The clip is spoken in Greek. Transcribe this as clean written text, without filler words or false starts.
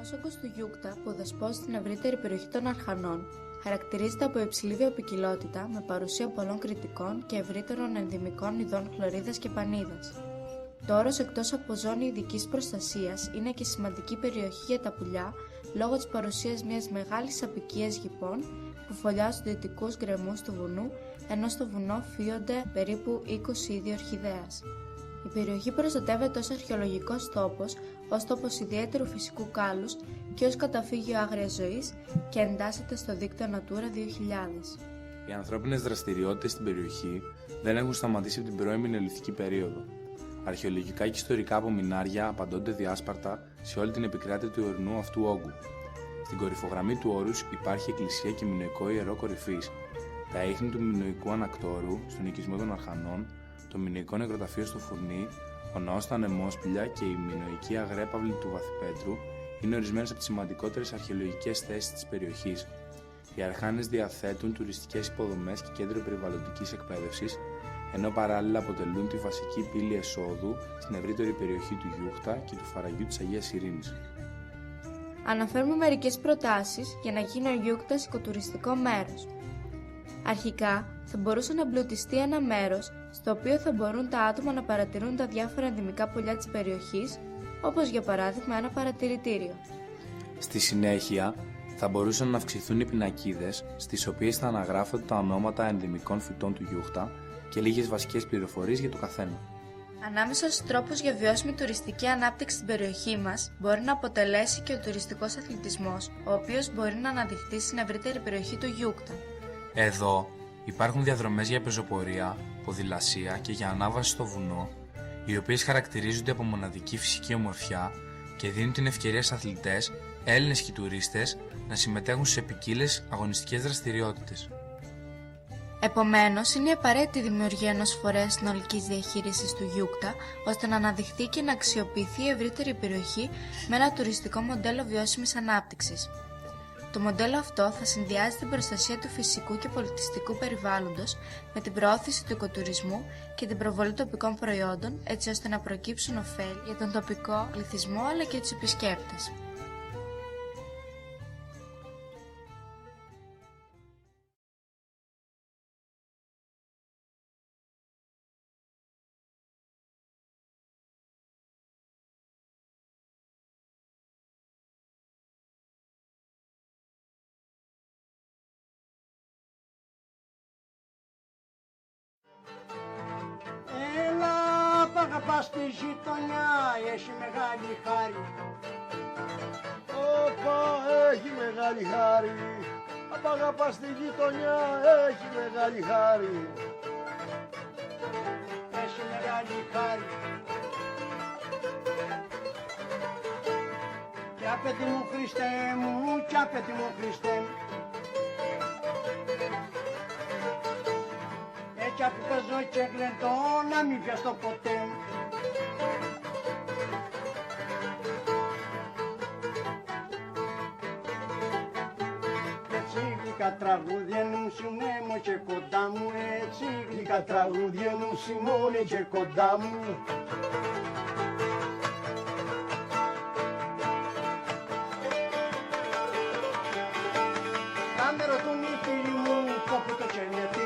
Ο όγκος του Γιούκτα, που δεσπόζει στην ευρύτερη περιοχή των Αρχανών, χαρακτηρίζεται από υψηλή βιοποικιλότητα με παρουσία πολλών κρητικών και ευρύτερων ενδυμικών ειδών χλωρίδας και πανίδας. Το όρος, εκτός από ζώνη ειδικής προστασίας, είναι και σημαντική περιοχή για τα πουλιά λόγω της παρουσίας μιας μεγάλης αποικίας γηπών που φωλιάζουν δυτικούς γκρεμούς του βουνού, ενώ στο βουνό φύονται περίπου 20 είδη ορχιδέας. Η περιοχή προστατεύεται ως αρχαιολογικός τόπος, ως τόπος ιδιαίτερου φυσικού κάλους και ως καταφύγιο άγριας ζωής και εντάσσεται στο δίκτυο Natura 2000. Οι ανθρώπινες δραστηριότητες στην περιοχή δεν έχουν σταματήσει από την πρώιμη νεολιθική περίοδο. Αρχαιολογικά και ιστορικά απομεινάρια απαντώνται διάσπαρτα σε όλη την επικράτεια του ορεινού αυτού όγκου. Στην κορυφογραμμή του όρους υπάρχει εκκλησία και μινωικό ιερό κορυφής, τα ίχνη του μινωικού ανακτόρου στον οικισμό των Αρχανών, το μινωικό νεκροταφείο στο Φουρνί, ο ναός στα Ανεμόσπηλια και η μινωική αγρέπαυλη του Βαθυπέτρου είναι ορισμένες από τις σημαντικότερες αρχαιολογικές θέσεις της περιοχής. Οι Αρχάνες διαθέτουν τουριστικές υποδομές και κέντρο περιβαλλοντικής εκπαίδευσης, ενώ παράλληλα αποτελούν τη βασική πύλη εσόδου στην ευρύτερη περιοχή του Γιούκτα και του Φαραγγιού της Αγίας Ειρήνης. Αναφέρουμε μερικές προτάσεις για να γίνει ο Γιούκτας οικοτουριστικό μέρος. Αρχικά, θα μπορούσε να εμπλουτιστεί ένα μέρος στο οποίο θα μπορούν τα άτομα να παρατηρούν τα διάφορα ενδυμικά πουλιά της περιοχής, όπως για παράδειγμα ένα παρατηρητήριο. Στη συνέχεια, θα μπορούσαν να αυξηθούν οι πινακίδες, στις οποίες θα αναγράφονται τα ονόματα ενδυμικών φυτών του Γιούκτα και λίγες βασικές πληροφορίες για το καθένα. Ανάμεσα στους τρόπους για βιώσιμη τουριστική ανάπτυξη στην περιοχή μας μπορεί να αποτελέσει και ο τουριστικός αθλητισμός, ο οποίος μπορεί να αναδειχθεί στην ευρύτερη περιοχή του Γιούκτα. Εδώ υπάρχουν διαδρομές για πεζοπορία, ποδηλασία και για ανάβαση στο βουνό, οι οποίες χαρακτηρίζονται από μοναδική φυσική ομορφιά και δίνουν την ευκαιρία στους αθλητές, Έλληνες και τουρίστες, να συμμετέχουν σε ποικίλες αγωνιστικές δραστηριότητες. Επομένως, είναι απαραίτητη η δημιουργία ενός φορέα συνολικής διαχείρισης του Γιούκτα, ώστε να αναδειχθεί και να αξιοποιηθεί η ευρύτερη περιοχή με ένα τουριστικό μοντέλο βιώσιμης ανάπτυξης. Το μοντέλο αυτό θα συνδυάζει την προστασία του φυσικού και πολιτιστικού περιβάλλοντος με την προώθηση του οικοτουρισμού και την προβολή τοπικών προϊόντων, έτσι ώστε να προκύψουν ωφέλη για τον τοπικό πληθυσμό αλλά και τους επισκέπτες. Αγαπάς τη γειτονιά, έχει μεγάλη χάρη. Όπα, έχει μεγάλη χάρη. Απ' αγαπάς τη γειτονιά, έχει μεγάλη χάρη. Έχει μεγάλη χάρη. Κι απέτη μου Χριστέ μου, κι απέτη μου Χριστέ μου. Έτσι που παίζω και γλεντώ, να μην πιαστώ ποτέ. Έτσι γλυκά τραγούδια μου συνέμω και κοντά μου. Έτσι γλυκά τραγούδια μου σημώνε και κοντά μου. Να με ρωτούν οι φίλοι μου, πόπου το καίνε.